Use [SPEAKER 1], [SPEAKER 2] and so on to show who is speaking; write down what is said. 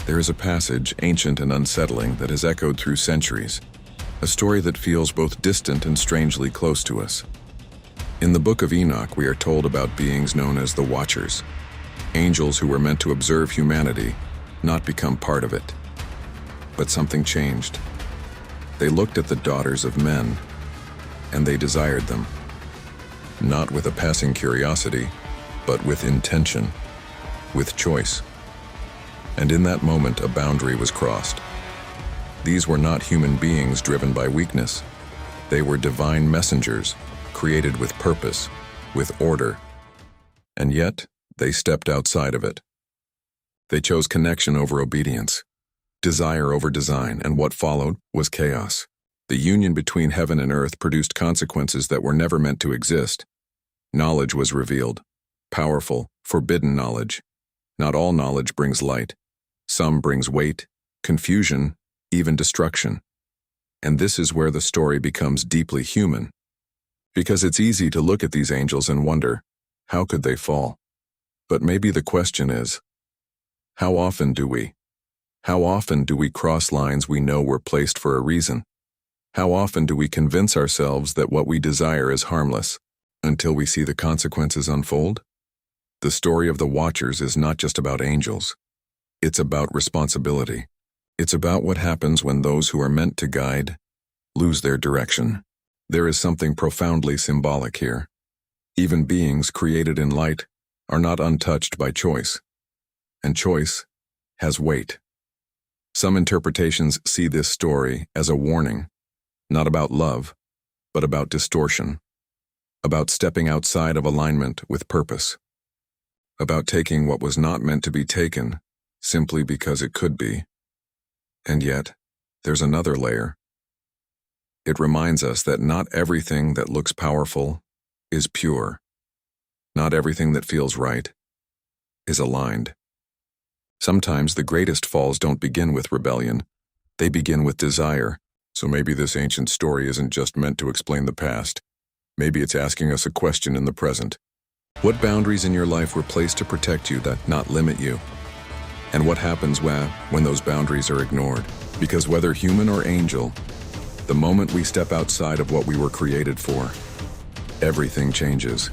[SPEAKER 1] There is a passage, ancient and unsettling, that has echoed through centuries, a story that feels both distant and strangely close to us. In the Book of Enoch, we are told about beings known as the Watchers, angels who were meant to observe humanity, not become part of it. But something changed. They looked at the daughters of men, and they desired them, not with a passing curiosity, but with intention, with choice. And in that moment, a boundary was crossed. These were not human beings driven by weakness. They were divine messengers, created with purpose, with order. And yet, they stepped outside of it. They chose connection over obedience, desire over design, and what followed was chaos. The union between heaven and earth produced consequences that were never meant to exist. Knowledge was revealed, powerful, forbidden knowledge. Not all knowledge brings light. Some brings weight, confusion, even destruction. And this is where the story becomes deeply human. Because it's easy to look at these angels and wonder, how could they fall? But maybe the question is, how often do we? How often do we cross lines we know were placed for a reason? How often do we convince ourselves that what we desire is harmless, until we see the consequences unfold? The story of the Watchers is not just about angels. It's about responsibility. It's about what happens when those who are meant to guide lose their direction. There is something profoundly symbolic here. Even beings created in light are not untouched by choice, and choice has weight. Some interpretations see this story as a warning, not about love, but about distortion, about stepping outside of alignment with purpose, about taking what was not meant to be taken simply because it could be. And yet, there's another layer. It reminds us that not everything that looks powerful is pure. Not everything that feels right is aligned. Sometimes the greatest falls don't begin with rebellion. They begin with desire. So maybe this ancient story isn't just meant to explain the past. Maybe it's asking us a question in the present. What boundaries in your life were placed to protect you, that not limit you? And what happens when those boundaries are ignored? Because whether human or angel, the moment we step outside of what we were created for, everything changes.